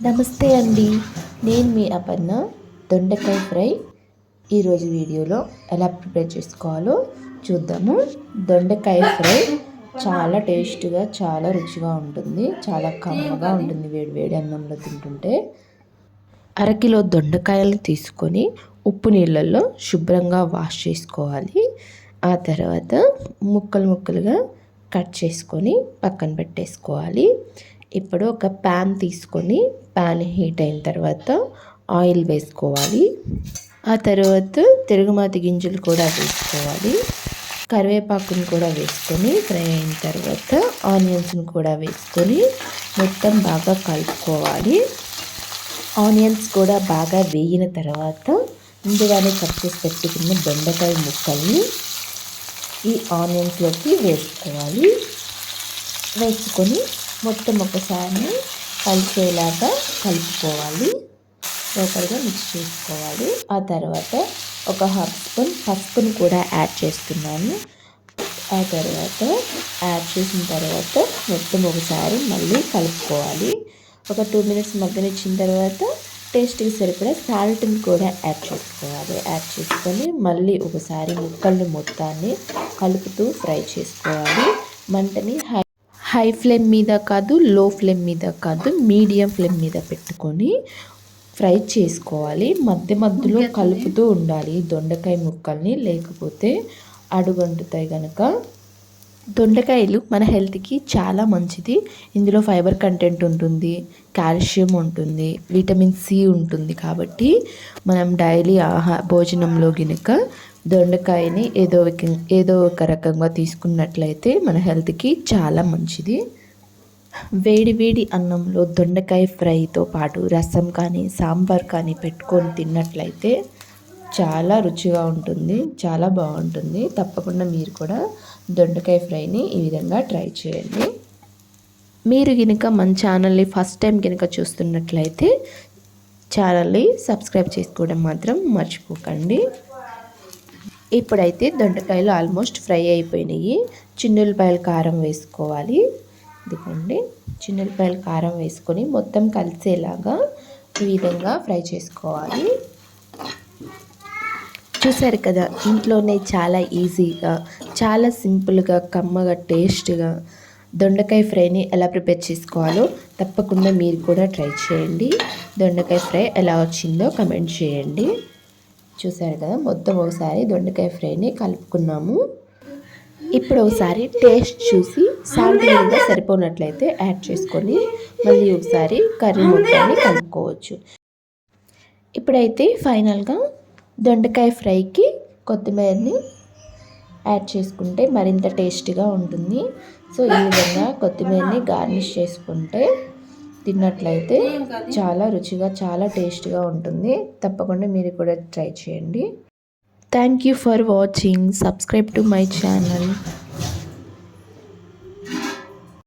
నమస్తే అండి. నేను మీ అపర్ణ. దొండకాయ ఫ్రై ఈరోజు వీడియోలో ఎలా ప్రిపేర్ చేసుకోవాలో చూద్దాము. దొండకాయ ఫ్రై చాలా టేస్ట్గా, చాలా రుచిగా ఉంటుంది. చాలా కమ్మగా ఉంటుంది వేడి వేడి అన్నంలో తింటుంటే. అరకిలో దొండకాయలను తీసుకొని ఉప్పు నీళ్ళల్లో శుభ్రంగా వాష్ చేసుకోవాలి. ఆ తర్వాత ముక్కలు ముక్కలుగా కట్ చేసుకొని పక్కన పెట్టేసుకోవాలి. ఇప్పుడు ఒక ప్యాన్ తీసుకొని ప్యాన్ హీట్ అయిన తర్వాత ఆయిల్ వేసుకోవాలి. ఆ తర్వాత తిరుగుమాతి గింజలు కూడా వేసుకోవాలి. కరివేపాకును కూడా వేసుకొని ఫ్రై అయిన తర్వాత ఆనియన్స్ని కూడా వేసుకొని మొత్తం బాగా కలుపుకోవాలి. ఆనియన్స్ కూడా బాగా వేగిన తర్వాత ముందుగానే కట్ చేసి పెట్టుకున్న దొండకాయ ముక్కల్ని ఈ ఆనియన్స్లోకి వేసుకోవాలి. వేసుకొని మొత్తం ఒకసారి కలిసేలాగా కలుపుకోవాలి. ప్రాపర్గా మిక్స్ చేసుకోవాలి. ఆ తర్వాత ఒక హాఫ్ స్పూన్ పసుపును కూడా యాడ్ చేస్తున్నాను. ఆ తర్వాత యాడ్ చేసిన తర్వాత మొత్తం ఒకసారి మళ్ళీ కలుపుకోవాలి. ఒక 2 మినిట్స్ మగ్గనిచ్చిన తర్వాత టేస్ట్కి సరిపడా సాల్ట్ని కూడా యాడ్ చేసుకోవాలి. యాడ్ చేసుకొని మళ్ళీ ఒకసారి ముక్కల్ని మొత్తాన్ని కలుపుతూ ఫ్రై చేసుకోవాలి. మంటని హై ఫ్లేమ్ మీద కాదు, లో ఫ్లేమ్ మీద కాదు, మీడియం ఫ్లేమ్ మీద పెట్టుకొని ఫ్రై చేసుకోవాలి. మధ్య మధ్యలో కలుపుతూ ఉండాలి దొండకాయ ముక్కల్ని, లేకపోతే అడుగంటుతాయి కనుక. దొండకాయలు మన హెల్త్కి చాలా మంచిది. ఇందులో ఫైబర్ కంటెంట్ ఉంటుంది, కాల్షియం ఉంటుంది, విటమిన్ సి ఉంటుంది. కాబట్టి మనం డైలీ భోజనంలో గినక దొండకాయని ఏదో ఒక రకంగా తీసుకున్నట్లయితే మన హెల్త్కి చాలా మంచిది. వేడి వేడి అన్నంలో దొండకాయ ఫ్రైతో పాటు రసం కానీ సాంబార్ కానీ పెట్టుకొని తిన్నట్లయితే చాలా రుచిగా ఉంటుంది, చాలా బాగుంటుంది. తప్పకుండా మీరు కూడా దొండకాయ ఫ్రైని ఈ విధంగా ట్రై చేయండి. మీరు కనుక మన ఛానల్ని ఫస్ట్ టైం కనుక చూస్తున్నట్లయితే ఛానల్ని సబ్స్క్రైబ్ చేసుకోవడం మాత్రం మర్చిపోకండి. ఇప్పుడైతే దొండకాయలు ఆల్మోస్ట్ ఫ్రై అయిపోయినాయి. చిన్నులపాయల కారం వేసుకోవాలి. ఇదిగోండి, చిన్నులపాయల కారం వేసుకొని మొత్తం కలిసేలాగా ఈ విధంగా ఫ్రై చేసుకోవాలి. చూసారు కదా, ఇంట్లోనే చాలా ఈజీగా, చాలా సింపుల్గా, కమ్మగా, టేస్ట్గా దొండకాయ ఫ్రైని ఎలా ప్రిపేర్ చేసుకోవాలో తప్పకుండా మీరు కూడా ట్రై చేయండి. దొండకాయ ఫ్రై ఎలా వచ్చిందో కమెంట్ చేయండి. చూసారు కదా, మొత్తం ఒకసారి దొండకాయ ఫ్రైని కలుపుకున్నాము. ఇప్పుడు ఒకసారి టేస్ట్ చూసి సాల్ట్ మీద సరిపోనట్లయితే యాడ్ చేసుకొని మళ్ళీ ఒకసారి కర్రీ మొత్తాన్ని కలుపుకోవచ్చు. ఇప్పుడైతే ఫైనల్గా దొండకాయ ఫ్రైకి కొత్తిమీరని యాడ్ చేసుకుంటే మరింత టేస్టీగా ఉంటుంది. సో ఈ విధంగా కొత్తిమీరని గార్నిష్ చేసుకుంటే తిన్నట్లయితే చాలా రుచిగా, చాలా టేస్ట్గా ఉంటుంది. తప్పకుండా మీరు కూడా ట్రై చేయండి. Thank you for watching. Subscribe to my channel.